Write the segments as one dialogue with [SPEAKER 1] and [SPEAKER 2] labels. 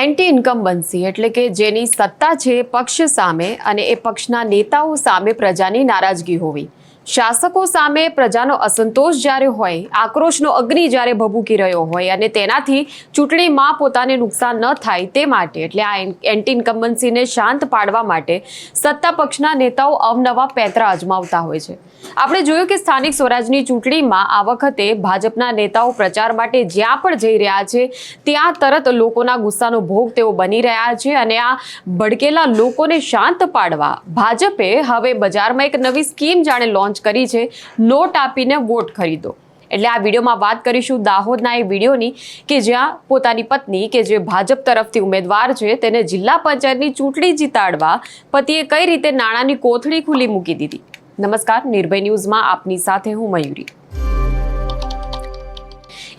[SPEAKER 1] Anti incumbency એટલે કે જેની સત્તા છે પક્ષ સામે અને એ પક્ષના નેતાઓ સામે પ્રજાની નારાજગી હોવી, શાસકો સામે પ્રજાનો અસંતોષ જ્યારે હોય, આક્રોશનો અગ્નિ જ્યારે ભભૂકી રહ્યો હોય અને તેનાથી ચૂંટણીમાં પોતાને નુકસાન ન થાય તે માટે એટલે આ એન્ટી ઇન્કમ્બન્સીને શાંત પાડવા માટે સત્તા પક્ષના નેતાઓ અવનવા પેંતરા અજમાવતા હોય છે। આપણે જોયું કે સ્થાનિક સ્વરાજની ચૂંટણીમાં આ વખતે ભાજપના નેતાઓ પ્રચાર માટે જ્યાં પણ જઈ રહ્યા છે ત્યાં તરત લોકોના ગુસ્સાનો ભોગ તેઓ બની રહ્યા છે અને આ ભડકેલા લોકોને શાંત પાડવા ભાજપે હવે બજારમાં એક નવી સ્કીમ જાણે લોન્ચ કરી છે, નોટ આપીને વોટ ખરીદો। એટલે આ વિડીયોમાં વાત કરીશું દાહોદના એ વિડીયોની કે જ્યાં પોતાની પત્ની કે જે ભાજપ તરફથી ઉમેદવાર છે તેને જિલ્લા પંચાયતની ચૂંટણી જીતાડવા પતિએ કઈ રીતે નાણાંની કોથળી ખુલ્લી મૂકી દીધી। નમસ્કાર, નિર્ભય ન્યૂઝમાં આપની સાથે હું મયુરી।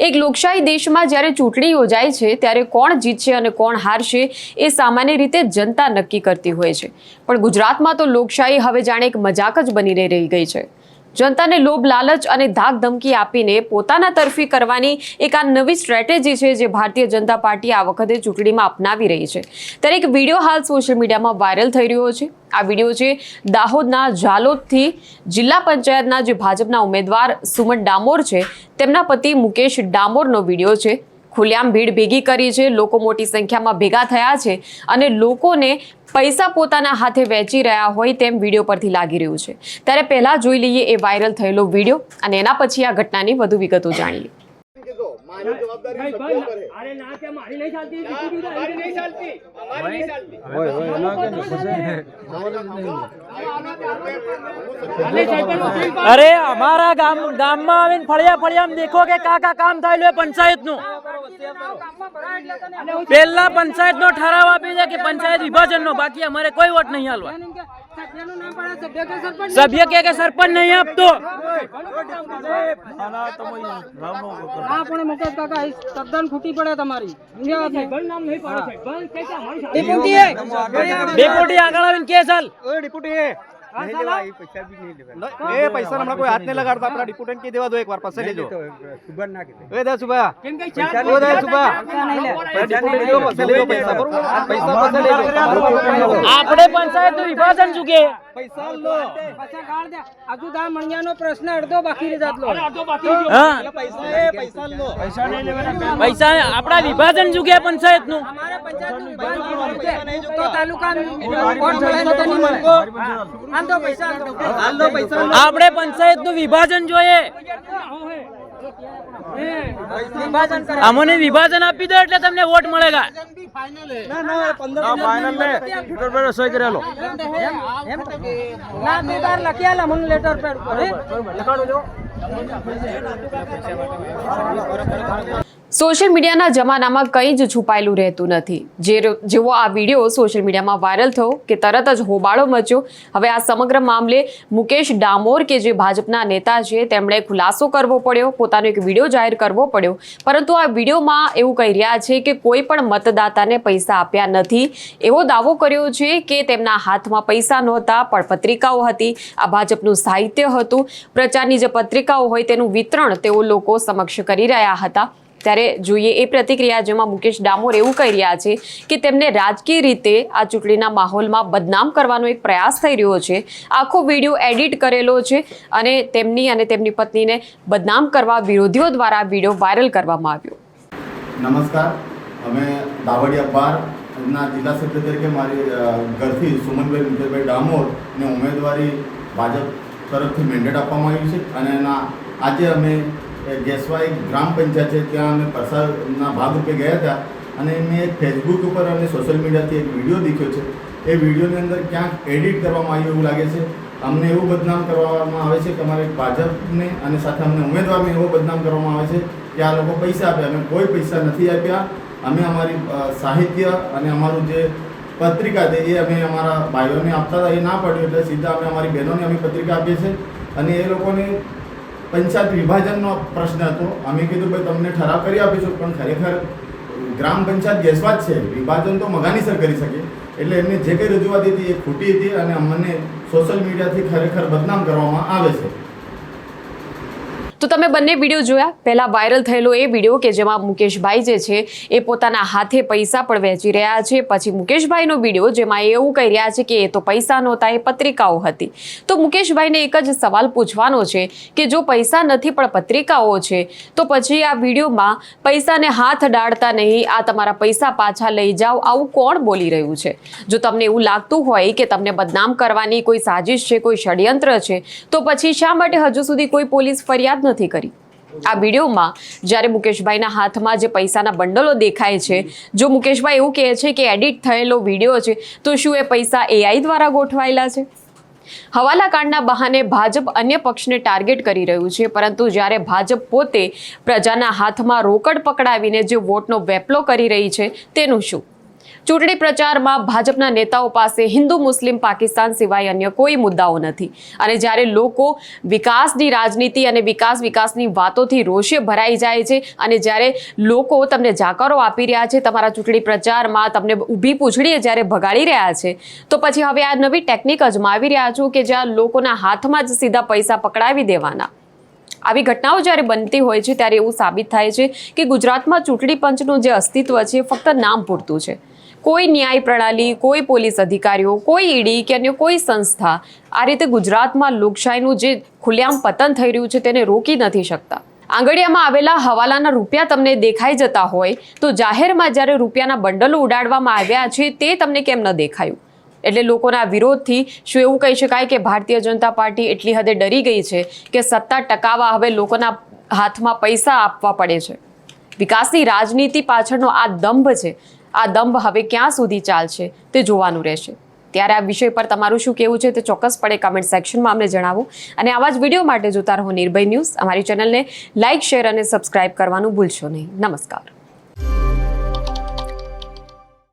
[SPEAKER 1] એક લોકશાહી દેશમાં જ્યારે ચૂંટણી યોજાય છે ત્યારે કોણ જીતશે અને કોણ હારશે એ સામાન્ય રીતે જનતા નક્કી કરતી હોય છે, પણ ગુજરાતમાં તો લોકશાહી હવે જાણે એક મજાક જ બનીને રહી ગઈ છે। જનતાને લોભ લાલચ અને ધાક ધમકી આપીને પોતાના તરફી કરવાની એક આ નવી સ્ટ્રેટેજી છે જે ભારતીય જનતા પાર્ટી આ વખતે ચૂંટણીમાં અપનાવી રહી છે। ત્યારે એક વિડીયો હાલ સોશિયલ મીડિયામાં વાયરલ થઈ રહ્યો છે। આ વિડીયો છે દાહોદના ઝાલોદથી જિલ્લા પંચાયતના જે ભાજપના ઉમેદવાર સુમન ડામોર છે તેમના પતિ મુકેશ ડામોરનો વિડીયો છે। ખુલ્લેઆમ ભીડ ભેગી કરી છે, લોકો મોટી સંખ્યામાં ભેગા થયા છે અને લોકોને પૈસા પોતાના હાથે વેચી રહ્યા હોય તેમ વિડીયો પરથી લાગી રહ્યું છે। ત્યારે પહેલા જોઈ લઈએ એ વાયરલ થયેલો વિડીયો અને એના પછી આ ઘટનાની વધુ વિગતો જાણીએ।
[SPEAKER 2] अरे हमारा गाम में आवीने फळिया फळियाम देखो के काका काम थायलुं है पंचायत नु पहला पंचायत नो ठराव आपी दे कि पंचायत विभाजन नो, बाकी हमारे कोई वोट नहीं हालवा। सभ्य के सरपंच नहीं आप तो
[SPEAKER 3] मुकेश काका तद्दन खूटी पड़े तमारी
[SPEAKER 2] डेपुटी आगळ आवीने के साल
[SPEAKER 4] डिप्यूटी है नहीं देवा, ये पैसा भी नहीं देवा। ए पैसा हमरा कोई हाथ नहीं लगाता, अपना डिप्यूटेंट के देवा दो एक बार पैसे ले जो सुबह ना के ए दे सुबह ओ दे सुबह डिप्यूटेंट दो पैसे ले जो पैसा बरोबर पैसा ले जो
[SPEAKER 2] आपणे पंचायत નું વિભાજન ચૂકે
[SPEAKER 4] पैसा लो
[SPEAKER 3] पैसा काढ दे अजू दा मणियानो प्रश्न अर्धो बाकी रे जातलो
[SPEAKER 2] हां
[SPEAKER 4] पैसा लो पैसा नहीं लेवाना
[SPEAKER 2] પૈસા આપણા વિભાજન ચૂકે पंचायत નું
[SPEAKER 3] हमारे पंचायत નું विभाजन तो तालुका कोण મળે તો નહીં મળે આંધો पैसा
[SPEAKER 4] हाल लो पैसा लो
[SPEAKER 2] આપણે पंचायत નું વિભાજન જોઈએ।
[SPEAKER 3] विभाजन करे
[SPEAKER 2] અમને વિભાજન આપી દો એટલે તમને વોટ મળેગા।
[SPEAKER 4] ना ना 15 फाइनल ले टिकट पर सही करेलो
[SPEAKER 3] ना दो बार लखियाला मन लेटर पे
[SPEAKER 4] लखाड़ो जो
[SPEAKER 1] સોશિયલ મીડિયાના જમાનામાં કંઈ જ છુપાયેલું રહેતું નથી। જેવો આ વિડીયો સોશિયલ મીડિયામાં વાયરલ થયો કે તરત જ હોબાળો મચ્યો। હવે આ સમગ્ર મામલે મુકેશ ડામોર કે જે ભાજપના નેતા છે તેમણે ખુલાસો કરવો પડ્યો, પોતાનો એક વિડીયો જાહેર કરવો પડ્યો। પરંતુ આ વિડીયોમાં એવું કહી રહ્યા છે કે કોઈ પણ મતદાતાને પૈસા આપ્યા નથી, એવો દાવો કર્યો છે કે તેમના હાથમાં પૈસા નહોતા પણ પત્રિકાઓ હતી, આ ભાજપનું સાહિત્ય હતું, પ્રચારની જે પત્રિકાઓ હોય તેનું વિતરણ તેઓ લોકો સમક્ષ કરી રહ્યા હતા। ત્યારે જોઈએ એ પ્રતિક્રિયા જેમાં મુકેશ ડામોર એવું કહી રહ્યા છે કે તેમને રાજકીય રીતે આ ચૂંટણીના માહોલમાં બદનામ કરવાનો એક પ્રયાસ થઈ રહ્યો છે। આખો વિડીયો એડિટ કરેલો છે અને તેમની પત્નીને બદનામ કરવા વિરોધીઓ દ્વારા વિડીયો વાયરલ કરવામાં આવ્યો।
[SPEAKER 5] નમસ્કાર, અમે દાવડિયા 12ના જિલ્લા સભ્ય તરીકે મારી ઘરથી સુમનભાઈ મુકેશભાઈ ડામોરને ઉમેદવારી ભાજપ તરફથી મેન્ડેટ આપવામાં આવ્યું છે અને આજે અમે ગેસવાઈ ગ્રામ પંચાયત છે ત્યાં અમે પ્રસારના ભાગરૂપે ગયા હતા અને મેં એક ફેસબુક ઉપર અને સોશિયલ મીડિયાથી એક વિડીયો દેખ્યો છે। એ વિડીયોની અંદર ક્યાંક એડિટ કરવામાં આવ્યું એવું લાગે છે। અમને એવું બદનામ કરવામાં આવે છે કે અમારે ભાજપને અને સાથે અમને ઉમેદવારને એવો બદનામ કરવામાં આવે છે કે આ લોકો પૈસા આપ્યા। અમે કોઈ પૈસા નથી આપ્યા। અમે અમારી સાહિત્ય અને અમારું જે પત્રિકા છે એ અમે અમારા ભાઈઓને આપતા હતા, એ ના પડ્યું એટલે સીધા અમે અમારી બહેનોને અમે પત્રિકા આપીએ છીએ અને એ લોકોને પંચાયત વિભાજનનો પ્રશ્ન હતો। અમે કીધું ભાઈ તમને ઠરાવ કરી આપીશું પણ ખરેખર ગ્રામ પંચાયત ગેસવા જ છે, વિભાજન તો મગાનીસર કરી શકે। એટલે એમને જે કંઈ રજૂઆત હતી એ ખોટી હતી અને અમને સોશિયલ મીડિયાથી ખરેખર બદનામ કરવામાં આવે છે।
[SPEAKER 1] તો તમે બંને વિડીયો જોયા. પહેલા વાયરલ થયેલો એ વિડીયો કે જેમાં મુકેશભાઈ જે છે એ પોતાના હાથે પૈસા પણ વહેંચી રહ્યા છે. પછી મુકેશભાઈનો વિડીયો જેમાં એ એવું કહી રહ્યા છે કે એ તો પૈસા નહોતા, એ પત્રિકાઓ હતી. તો મુકેશભાઈને એક જ સવાલ પૂછવાનો છે કે જો પૈસા નથી પણ પત્રિકાઓ છે તો પછી આ વિડીયોમાં પૈસાને હાથ ડાળતા નહીં, આ તમારા પૈસા પાછા લઈ જાઓ, આવું કોણ બોલી રહ્યું છે? જો તમને એવું લાગતું હોય કે તમને બદનામ કરવાની કોઈ સાજિશ છે, કોઈ ષડયંત્ર છે, તો પછી શા માટે હજુ સુધી કોઈ પોલીસ ફરિયાદ નથી કરી? આ વિડીયોમાં જ્યારે મુકેશભાઈના હાથમાં જે પૈસાના બંડલો દેખાય છે, જો મુકેશભાઈ એવું કહે છે કે એડિટ થયેલો વિડીયો છે, તો શું એ પૈસા AI દ્વારા ગોઠવાયેલા છે? હવાલાકાંડના બહાને ભાજપ અન્ય પક્ષને ટાર્ગેટ કરી રહ્યું છે, પરંતુ જ્યારે ભાજપ પોતે પ્રજાના હાથમાં રોકડ પકડાવીને જે વોટનો વેપલો કરી રહી છે તેનું શું? ચૂંટણી પ્રચારમાં ભાજપના નેતાઓ પાસે હિન્દુ, મુસ્લિમ, પાકિસ્તાન સિવાય અન્ય કોઈ મુદ્દાઓ નથી. અને જ્યારે લોકો વિકાસની રાજનીતિ અને વિકાસની વાતોથી રોષે ભરાઈ જાય છે અને જ્યારે લોકો તમને જાકારો આપી રહ્યા છે, તમારા ચૂંટણી પ્રચારમાં તમને ઊભી પૂંછડીએ જ્યારે ભગાડી રહ્યા છે, તો પછી હવે આ નવી ટેકનિક અજમાવી રહ્યા છો કે જ્યાં લોકોના હાથમાં જ સીધા પૈસા પકડાવી દેવાના. આવી ઘટનાઓ જ્યારે બનતી હોય છે ત્યારે એવું સાબિત થાય છે કે ગુજરાતમાં ચૂંટણી પંચનું જે અસ્તિત્વ છે એ ફક્ત નામ પૂરતું છે. કોઈ ન્યાય પ્રણાલી, કોઈ પોલીસ અધિકારીઓ, કોઈ ઈડી કે અન્ય કોઈ સંસ્થા આ રીતે ગુજરાતમાં લોકશાહીનું જે ખુલ્લેઆમ પતન થઈ રહ્યું છે તેને રોકી નથી શકતા. આંગળીયામાં આવેલા હવાલાના રૂપિયા તમને દેખાઈ જતા હોય તો જાહેરમાં જ્યારે રૂપિયાના બંડલો ઉડાડવામાં આવ્યા છે તે તમને કેમ ન દેખાયું? એટલે લોકોના વિરોધથી શું એવું કહી શકાય કે ભારતીય જનતા પાર્ટી એટલી હદે ડરી ગઈ છે કે સત્તા ટકાવવા હવે લોકોના હાથમાં પૈસા આપવા પડે છે? વિકાસની રાજનીતિ પાછળનો આ દંભ છે, આ દંભ હવે ક્યાં સુધી ચાલશે તે જોવાનું રહેશે. ત્યારે આ વિષય પર તમારું શું કહેવું છે તે ચોક્કસપણે કમેન્ટ સેક્શનમાં અમને જણાવો. અને આવા જ વિડીયો માટે જોતા રહો નિર્ભય ન્યૂઝ. અમારી ચેનલને લાઇક, શેર અને સબસ્ક્રાઇબ કરવાનું ભૂલશો નહીં. નમસ્કાર.